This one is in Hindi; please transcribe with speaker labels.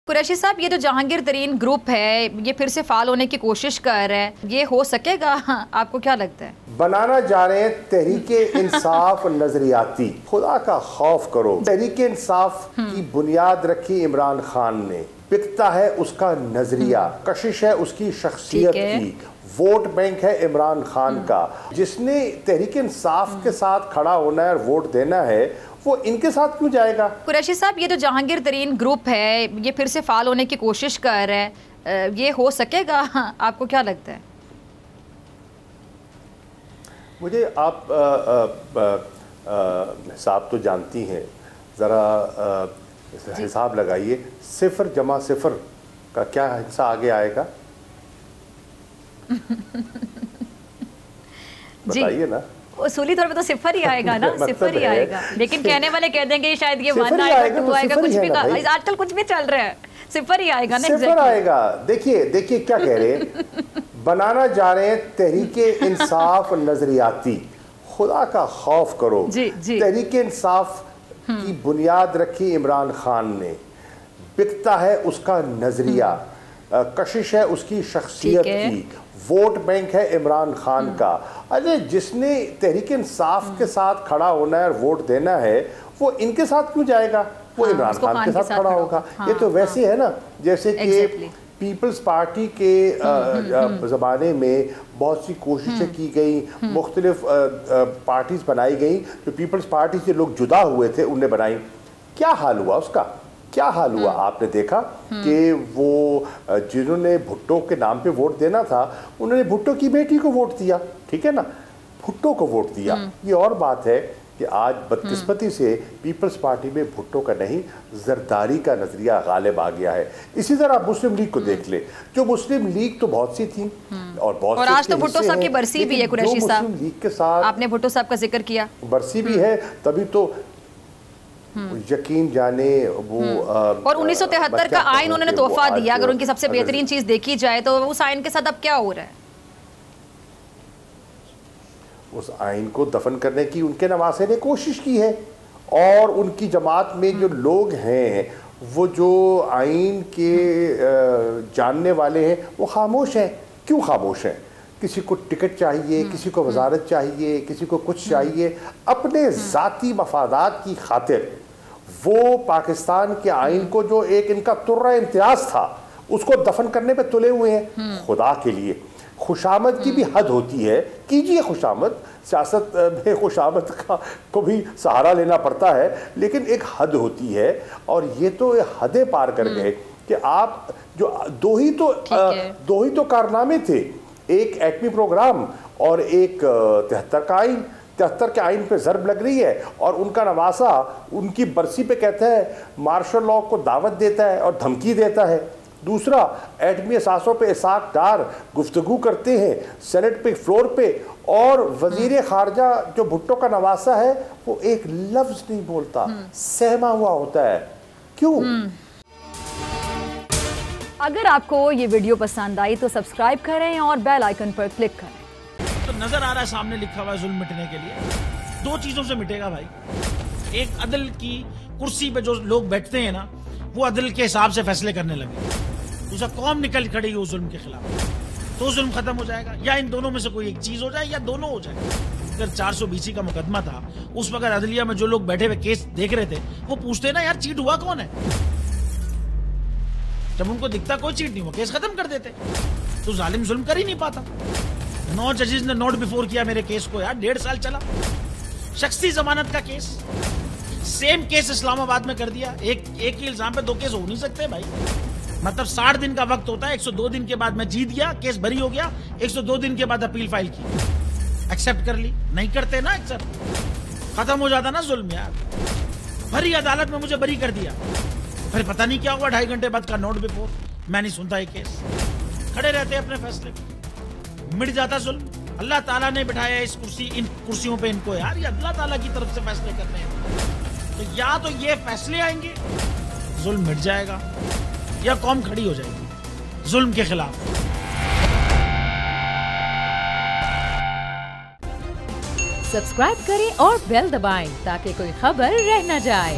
Speaker 1: कुरैशी साहब, ये जो जहांगीर तरीन ग्रुप है ये फिर से फाल होने की कोशिश कर रहा है, ये हो सकेगा? आपको क्या लगता है?
Speaker 2: बनाना जा रहे हैं तहरीके इंसाफ नजरियाती। खुदा का खौफ करो। तहरीके इंसाफ की बुनियाद रखी इमरान खान ने, बिकता है उसका नजरिया, कशिश है उसकी शख्सियत की, वोट बैंक है इमरान खान का। जिसने तहरीके इंसाफ के साथ खड़ा होना है और वोट देना है वो इनके साथ क्यों जाएगा?
Speaker 1: कुरैशी साहब, ये जो जहांगीर तरीन ग्रुप है ये फिर से फाल होने की कोशिश कर रहा है, ये हो सकेगा? आपको क्या लगता है?
Speaker 2: मुझे आप हिसाब तो जानती हैं, ज़रा हिसाब लगाइए। 0 जमा 0 का क्या हिस्सा आगे आएगा? बताइए ना।
Speaker 1: उसूली तौर पे तो 0 ही आएगा ना। 0 ही आएगा, लेकिन कहने वाले कह देंगे शायद ये 1 आएगा, 2 आएगा, कुछ भी। आजकल कुछ भी चल रहा है, 0 ही आएगा ना।
Speaker 2: 0 आएगा। देखिए क्या कह रहे हैं। बनाना जा रहे हैं तहरीके इंसाफ नजरियाती। खुदा का खौफ करो। तहरीके इंसाफ की बुनियाद रखी इमरान खान ने, बिकता है उसका नजरिया, कशिश है उसकी शख्सियत की, वोट बैंक है इमरान खान का। अरे जिसने तहरीक इंसाफ के साथ खड़ा होना है और वोट देना है वो इनके साथ क्यों जाएगा? वो इमरान खान के साथ खड़ा होगा। ये तो वैसे है ना जैसे कि पीपल्स पार्टी के ज़माने में बहुत सी कोशिशें की गई, मुख्तलिफ पार्टीज बनाई गई। जो पीपल्स पार्टी से लोग जुदा हुए थे उनने बनाई। क्या हाल हुआ उसका? क्या हाल हुआ? आपने देखा कि वो जिन्होंने भुट्टो के नाम पे वोट देना था उन्होंने भुट्टो की बेटी को वोट दिया, ठीक है ना, भुट्टो को वोट दिया। ये और बात है कि आज बदकिस्मती से पीपल्स पार्टी में भुट्टो का नहीं जरदारी का नजरिया गालिब आ गया है। इसी तरह मुस्लिम लीग को देख ले। जो मुस्लिम लीग तो बहुत सी थी और
Speaker 1: आज तो भुट्टो साहब की बरसी भी है। कुरैशी साहब,
Speaker 2: मुस्लिम लीग के साथ आपने
Speaker 1: भुट्टो साहब का जिक्र किया,
Speaker 2: बरसी भी है, तभी तो यकीन जाने वो
Speaker 1: और 1973 का आइन उन्होंने तोहफा दिया। अगर उनकी सबसे बेहतरीन चीज देखी जाए तो उस आइन के साथ अब क्या हो रहा है?
Speaker 2: उस आइन को दफन करने की उनके नवासे ने कोशिश की है और उनकी जमात में जो लोग हैं वो जो आइन के जानने वाले हैं वो खामोश हैं। क्यों खामोश हैं? किसी को टिकट चाहिए, किसी को वजारत चाहिए, किसी को कुछ चाहिए। अपने ज़ाती मफादात की खातिर वो पाकिस्तान के आइन को जो एक इनका तुर्रा इम्तियाज था उसको दफन करने पे तुले हुए हैं। खुदा के लिए खुशामद की भी हद होती है। कीजिए खुशामद, सियासत में खुशामद का को भी सहारा लेना पड़ता है, लेकिन एक हद होती है। और ये तो हदें पार कर गए कि आप जो दो ही तो कारनामे थे, एक एटमी प्रोग्राम और एक 73 का आइन। 73 के आइन पे ज़रब लग रही है और उनका नवासा उनकी बरसी पे कहता है, मार्शल लॉ को दावत देता है और धमकी देता है। दूसरा, एटमी असासों पे इसाक डार गुफ्तगू करते हैं सेनेट पे फ्लोर पे, और वजीर खारजा जो भुट्टो का नवासा है वो एक लफ्ज़ नहीं बोलता, सहमा हुआ होता है। क्यों?
Speaker 1: अगर आपको ये वीडियो पसंद आई तो सब्सक्राइब करें और बेल आइकन पर क्लिक करें।
Speaker 3: तो नजर आ रहा है सामने लिखा हुआ है जुल्म मिटने के लिए 2 चीजों से मिटेगा भाई। एक, अदल की कुर्सी पे जो लोग बैठते हैं ना वो अदल के हिसाब से फैसले करने लगे। दूसरा, कौम निकल खड़ी उस जुल्म के खिलाफ, तो जुल्म खत्म हो जाएगा। या इन दोनों में से कोई एक चीज हो जाए या दोनों हो जाए। अगर 420 का मुकदमा था उस वक्त अदलिया में जो लोग बैठे हुए केस देख रहे थे वो पूछते ना यार चीट हुआ कौन है। जब उनको दिखता कोई चीट नहीं हुआ केस खत्म कर देते। तो जालिम जुल्म कर ही नहीं पाता। 9 जजेस ने नोट बिफोर किया मेरे केस को यार, 1.5 साल चला। शख्सी जमानत का केस, सेम केस इस्लामाबाद में कर दिया। एक ही इल्जाम पे 2 केस हो नहीं सकते भाई। मतलब 60 दिन का वक्त होता है। 102 दिन के बाद मैं जीत गया, केस बरी हो गया। 102 दिन के बाद अपील फाइल की, एक्सेप्ट कर ली। नहीं करते ना एक्सेप्ट, खत्म हो जाता ना जुल्म यार। भरी अदालत में मुझे बरी कर दिया, फिर पता नहीं क्या हुआ 2.5 घंटे बाद का नोट बिफोर। मैं नहीं सुनता ये केस, खड़े रहते अपने फैसले पे, मिट जाता जुल्म। अल्लाह ताला ने बिठाया इस इन कुर्सियों पे इनको यार, ये अल्लाह ताला की तरफ से फैसले करने हैं। तो या तो ये फैसले आएंगे जुल्म मिट जाएगा, या कौम खड़ी हो जाएगी जुल्म के खिलाफ।
Speaker 4: सब्सक्राइब करें और बेल दबाएं ताकि कोई खबर रह न जाए।